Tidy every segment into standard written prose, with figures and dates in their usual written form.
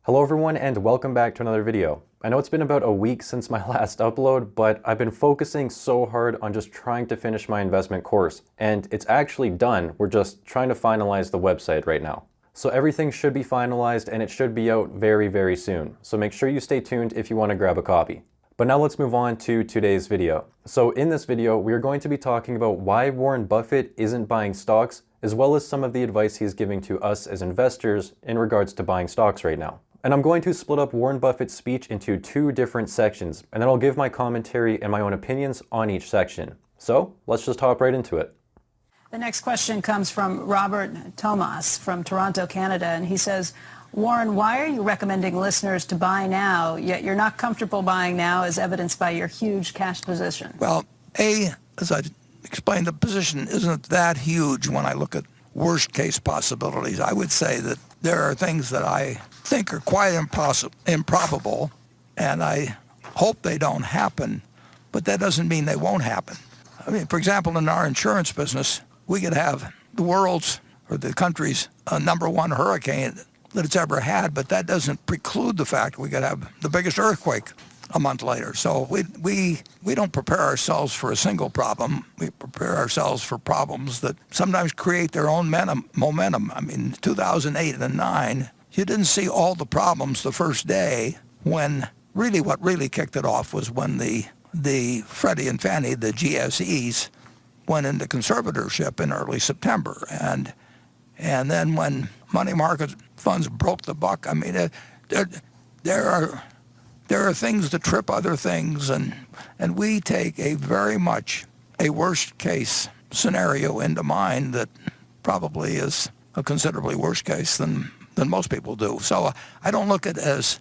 Hello everyone and welcome back to another video. I know it's been about a week since my last upload, but I've been focusing so hard on just trying to finish my investment course, and it's actually done. We're just trying to finalize the website right now. So everything should be finalized and it should be out very, very soon. So make sure you stay tuned if you want to grab a copy. But now let's move on to today's video. So in this video, we are going to be talking about why Warren Buffett isn't buying stocks, as well as some of the advice he's giving to us as investors in regards to buying stocks right now. And I'm going to split up Warren Buffett's speech into two different sections, and then I'll give my commentary and my own opinions on each section. So let's just hop right into it. The next question comes from Robert Thomas from Toronto, Canada, and he says, Warren, why are you recommending listeners to buy now, yet you're not comfortable buying now as evidenced by your huge cash position? Well, as I explained, the position isn't that huge when I look at worst case possibilities. I would say that there are things that I think are quite improbable, and I hope they don't happen, but that doesn't mean they won't happen. I mean, for example, in our insurance business, we could have the world's or the country's #1 hurricane that it's ever had, but that doesn't preclude the fact we could have the biggest earthquake a month later. So we don't prepare ourselves for a single problem. We prepare ourselves for problems that sometimes create their own momentum. I mean, 2008 and 2009, you didn't see all the problems the first day when what really kicked it off was when the Freddie and Fannie, the GSEs, went into conservatorship in early September. And then when money market funds broke the buck, I mean, there are things that trip other things, and we take a very much a worst case scenario into mind that probably is a considerably worse case than most people do. So I don't look at it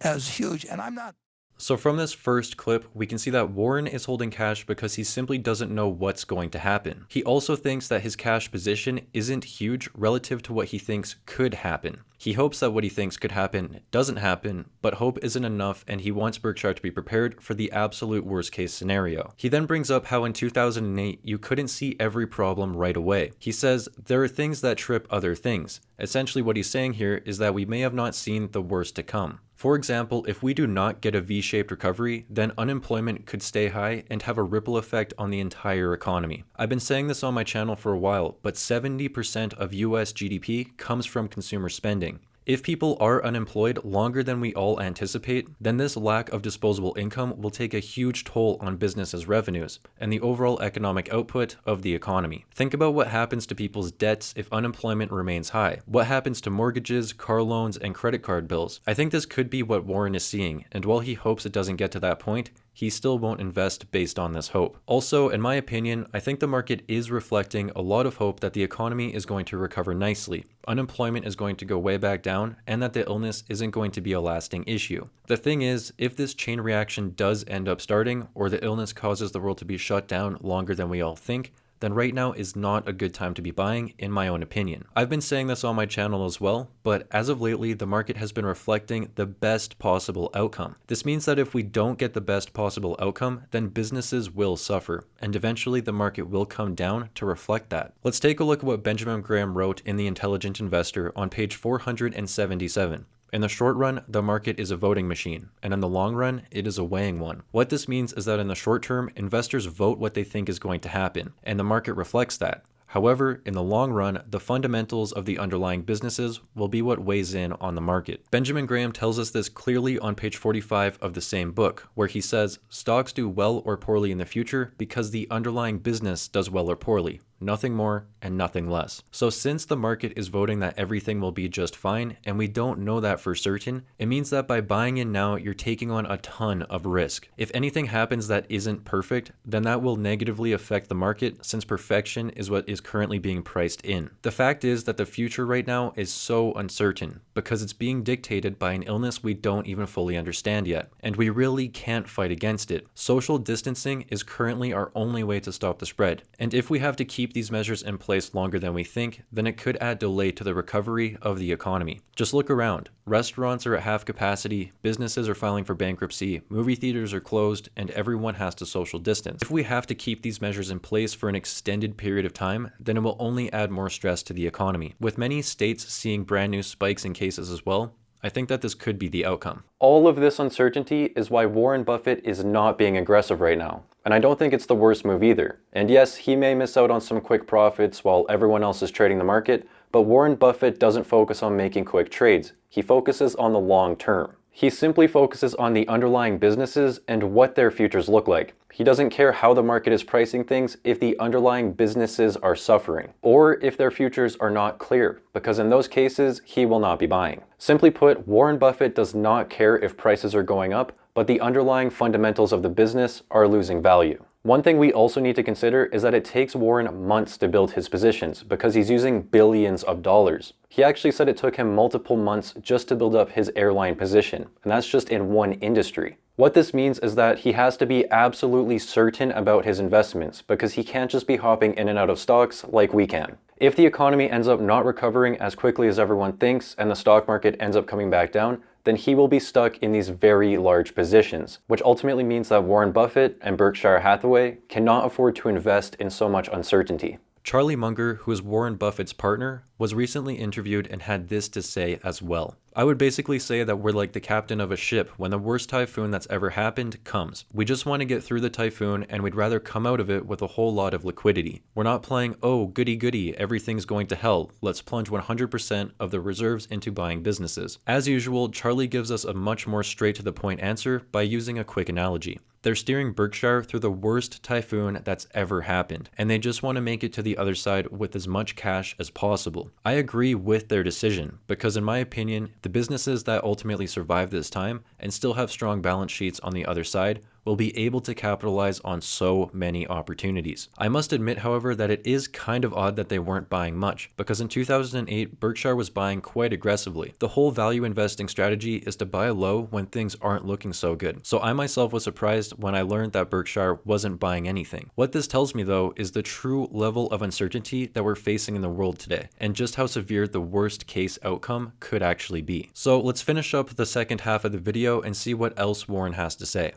as huge, and I'm not. So from this first clip, we can see that Warren is holding cash because he simply doesn't know what's going to happen. He also thinks that his cash position isn't huge relative to what he thinks could happen. He hopes that what he thinks could happen doesn't happen, but hope isn't enough, and he wants Berkshire to be prepared for the absolute worst case scenario. He then brings up how in 2008 you couldn't see every problem right away. He says there are things that trip other things. Essentially what he's saying here is that we may have not seen the worst to come. For example, if we do not get a V-shaped recovery, then unemployment could stay high and have a ripple effect on the entire economy. I've been saying this on my channel for a while, but 70% of US GDP comes from consumer spending. If people are unemployed longer than we all anticipate, then this lack of disposable income will take a huge toll on businesses' revenues and the overall economic output of the economy. Think about what happens to people's debts if unemployment remains high. What happens to mortgages, car loans, and credit card bills? I think this could be what Warren is seeing, and while he hopes it doesn't get to that point, he still won't invest based on this hope. Also, in my opinion, I think the market is reflecting a lot of hope that the economy is going to recover nicely, unemployment is going to go way back down, and that the illness isn't going to be a lasting issue. The thing is, if this chain reaction does end up starting, or the illness causes the world to be shut down longer than we all think, then right now is not a good time to be buying, in my own opinion. I've been saying this on my channel as well, but as of lately, the market has been reflecting the best possible outcome. This means that if we don't get the best possible outcome, then businesses will suffer, and eventually the market will come down to reflect that. Let's take a look at what Benjamin Graham wrote in The Intelligent Investor on page 477. In the short run, the market is a voting machine, and in the long run, it is a weighing one. What this means is that in the short term, investors vote what they think is going to happen, and the market reflects that. However, in the long run, the fundamentals of the underlying businesses will be what weighs in on the market. Benjamin Graham tells us this clearly on page 45 of the same book, where he says, stocks do well or poorly in the future because the underlying business does well or poorly. Nothing more and nothing less. So since the market is voting that everything will be just fine, and we don't know that for certain, it means that by buying in now, you're taking on a ton of risk. If anything happens that isn't perfect, then that will negatively affect the market, since perfection is what is currently being priced in. The fact is that the future right now is so uncertain, because it's being dictated by an illness we don't even fully understand yet, and we really can't fight against it. Social distancing is currently our only way to stop the spread, and if we have to keep these measures in place longer than we think, then it could add delay to the recovery of the economy. Just look around. Restaurants are at half capacity, businesses are filing for bankruptcy, movie theaters are closed, and everyone has to social distance. If we have to keep these measures in place for an extended period of time, then it will only add more stress to the economy. With many states seeing brand new spikes in cases as well, I think that this could be the outcome. All of this uncertainty is why Warren Buffett is not being aggressive right now. And I don't think it's the worst move either. And yes, he may miss out on some quick profits while everyone else is trading the market, but Warren Buffett doesn't focus on making quick trades. He focuses on the long term. He simply focuses on the underlying businesses and what their futures look like. He doesn't care how the market is pricing things if the underlying businesses are suffering, or if their futures are not clear, because in those cases, he will not be buying. Simply put, Warren Buffett does not care if prices are going up, but the underlying fundamentals of the business are losing value. One thing we also need to consider is that it takes Warren months to build his positions because he's using billions of dollars. He actually said it took him multiple months just to build up his airline position, and that's just in one industry. What this means is that he has to be absolutely certain about his investments because he can't just be hopping in and out of stocks like we can. If the economy ends up not recovering as quickly as everyone thinks and the stock market ends up coming back down, then he will be stuck in these very large positions, which ultimately means that Warren Buffett and Berkshire Hathaway cannot afford to invest in so much uncertainty. Charlie Munger, who is Warren Buffett's partner, was recently interviewed and had this to say as well. I would basically say that we're like the captain of a ship when the worst typhoon that's ever happened comes. We just want to get through the typhoon and we'd rather come out of it with a whole lot of liquidity. We're not playing, oh, goody goody, everything's going to hell. Let's plunge 100% of the reserves into buying businesses. As usual, Charlie gives us a much more straight to the point answer by using a quick analogy. They're steering Berkshire through the worst typhoon that's ever happened, and they just want to make it to the other side with as much cash as possible. I agree with their decision, because in my opinion, the businesses that ultimately survive this time and still have strong balance sheets on the other side will be able to capitalize on so many opportunities. I must admit, however, that it is kind of odd that they weren't buying much, because in 2008, Berkshire was buying quite aggressively. The whole value investing strategy is to buy low when things aren't looking so good. So I myself was surprised when I learned that Berkshire wasn't buying anything. What this tells me though is the true level of uncertainty that we're facing in the world today, and just how severe the worst case outcome could actually be. So let's finish up the second half of the video and see what else Warren has to say.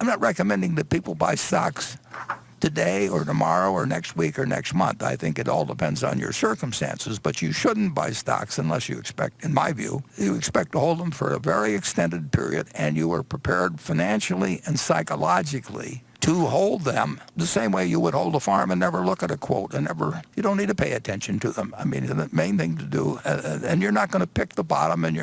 I'm not recommending that people buy stocks today or tomorrow or next week or next month. I think it all depends on your circumstances, but you shouldn't buy stocks unless you expect, in my view, you expect to hold them for a very extended period and you are prepared financially and psychologically to hold them the same way you would hold a farm and never look at a quote and you don't need to pay attention to them. I mean, the main thing to do, and you're not going to pick the bottom and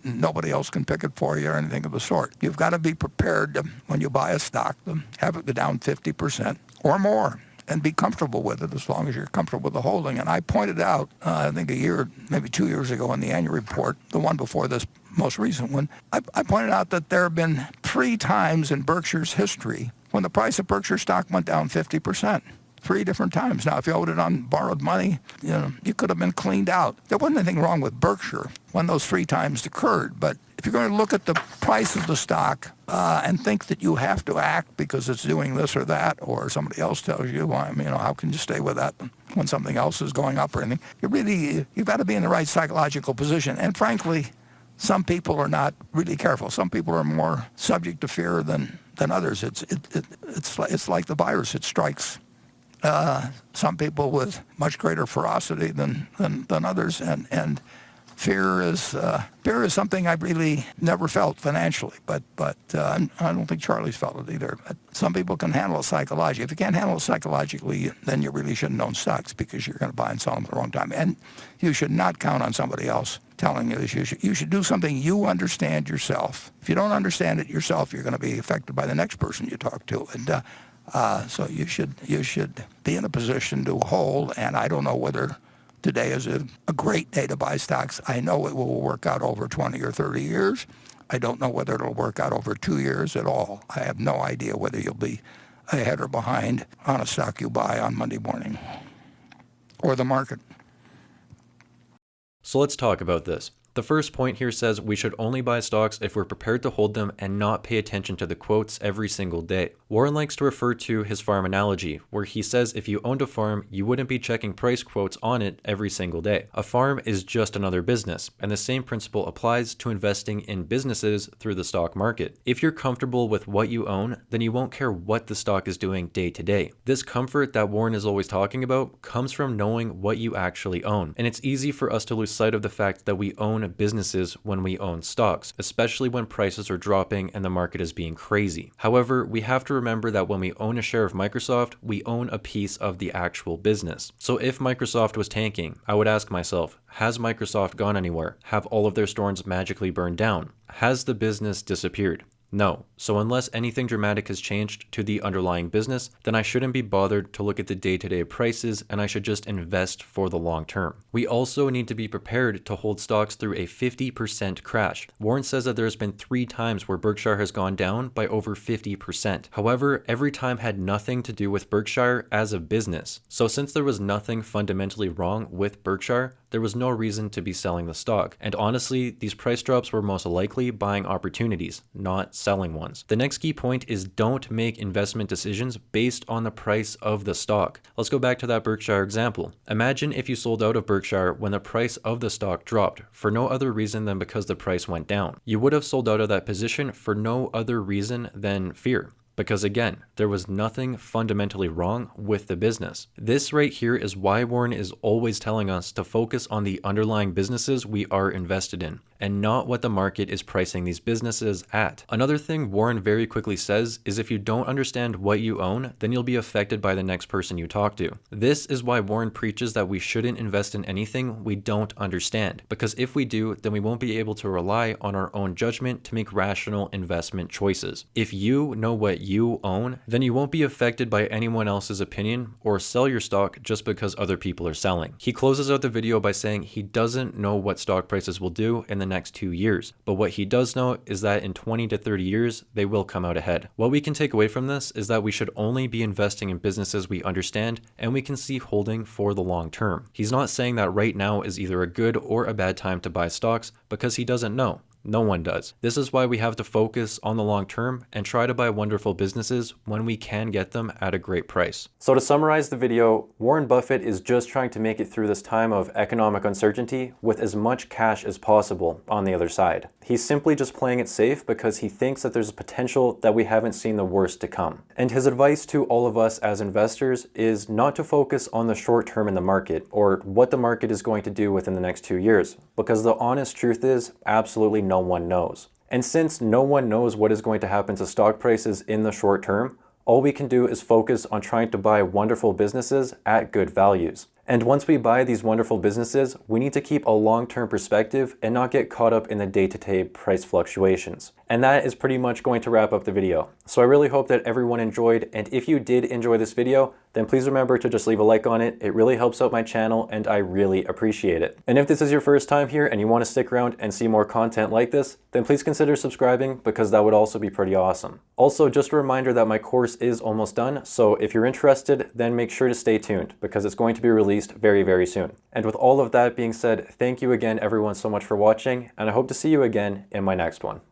nobody else can pick it for you or anything of the sort. You've got to be prepared to, when you buy a stock, to have it go down 50% or more and be comfortable with it as long as you're comfortable with the holding. And I pointed out, I think a year, maybe 2 years ago in the annual report, the one before this most recent one, I pointed out that there have been 3 times in Berkshire's history when the price of Berkshire stock went down 50%. 3 different times. Now, if you owed it on borrowed money, you could have been cleaned out. There wasn't anything wrong with Berkshire when those 3 times occurred. But if you're going to look at the price of the stock and think that you have to act because it's doing this or that, or somebody else tells you, well, how can you stay with that when something else is going up or anything? You've got to be in the right psychological position. And frankly, some people are not really careful. Some people are more subject to fear than others. It's like the virus. It strikes some people with much greater ferocity than others, and fear is something I've really never felt financially, but I don't think Charlie's felt it either. But some people can handle it psychologically. If you can't handle it psychologically, then you really shouldn't own stocks because you're going to buy and sell them at the wrong time. And you should not count on somebody else telling you this. You should do something you understand yourself. If you don't understand it yourself, you're going to be affected by the next person you talk to. And so you should be in a position to hold. And I don't know whether today is a great day to buy stocks. I know it will work out over 20 or 30 years. I don't know whether it'll work out over 2 years at all. I have no idea whether you'll be ahead or behind on a stock you buy on Monday morning or the market. So let's talk about this. The first point here says we should only buy stocks if we're prepared to hold them and not pay attention to the quotes every single day. Warren likes to refer to his farm analogy, where he says if you owned a farm, you wouldn't be checking price quotes on it every single day. A farm is just another business, and the same principle applies to investing in businesses through the stock market. If you're comfortable with what you own, then you won't care what the stock is doing day to day. This comfort that Warren is always talking about comes from knowing what you actually own, and it's easy for us to lose sight of the fact that we own own businesses when we own stocks, especially when prices are dropping and the market is being crazy. However, we have to remember that when we own a share of Microsoft, we own a piece of the actual business. So if Microsoft was tanking, I would ask myself, has Microsoft gone anywhere? Have all of their stores magically burned down? Has the business disappeared? No. So unless anything dramatic has changed to the underlying business, then I shouldn't be bothered to look at the day-to-day prices, and I should just invest for the long term. We also need to be prepared to hold stocks through a 50% crash. Warren says that there's been 3 times where Berkshire has gone down by over 50%. However, every time had nothing to do with Berkshire as a business. So since there was nothing fundamentally wrong with Berkshire, there was no reason to be selling the stock. And honestly, these price drops were most likely buying opportunities, not selling ones. The next key point is don't make investment decisions based on the price of the stock. Let's go back to that Berkshire example. Imagine if you sold out of Berkshire when the price of the stock dropped for no other reason than because the price went down. You would have sold out of that position for no other reason than fear. Because again, there was nothing fundamentally wrong with the business. This right here is why Warren is always telling us to focus on the underlying businesses we are invested in, and not what the market is pricing these businesses at. Another thing Warren very quickly says is if you don't understand what you own, then you'll be affected by the next person you talk to. This is why Warren preaches that we shouldn't invest in anything we don't understand, because if we do, then we won't be able to rely on our own judgment to make rational investment choices. If you know what you own, then you won't be affected by anyone else's opinion or sell your stock just because other people are selling. He closes out the video by saying he doesn't know what stock prices will do in the next 2 years, but what he does know is that in 20 to 30 years, they will come out ahead. What we can take away from this is that we should only be investing in businesses we understand and we can see holding for the long term. He's not saying that right now is either a good or a bad time to buy stocks because he doesn't know. No one does. This is why we have to focus on the long term and try to buy wonderful businesses when we can get them at a great price. So to summarize the video, Warren Buffett is just trying to make it through this time of economic uncertainty with as much cash as possible on the other side. He's simply just playing it safe because he thinks that there's a potential that we haven't seen the worst to come. And his advice to all of us as investors is not to focus on the short term in the market or what the market is going to do within the next 2 years, because the honest truth is absolutely no one knows. And since no one knows what is going to happen to stock prices in the short term, all we can do is focus on trying to buy wonderful businesses at good values. And once we buy these wonderful businesses, we need to keep a long-term perspective and not get caught up in the day-to-day price fluctuations. And that is pretty much going to wrap up the video. So I really hope that everyone enjoyed, and if you did enjoy this video, then please remember to just leave a like on it. It really helps out my channel and I really appreciate it. And if this is your first time here and you want to stick around and see more content like this, then please consider subscribing because that would also be pretty awesome. Also, just a reminder that my course is almost done, so if you're interested, then make sure to stay tuned because it's going to be released very, very soon. And with all of that being said, thank you again everyone so much for watching, and I hope to see you again in my next one.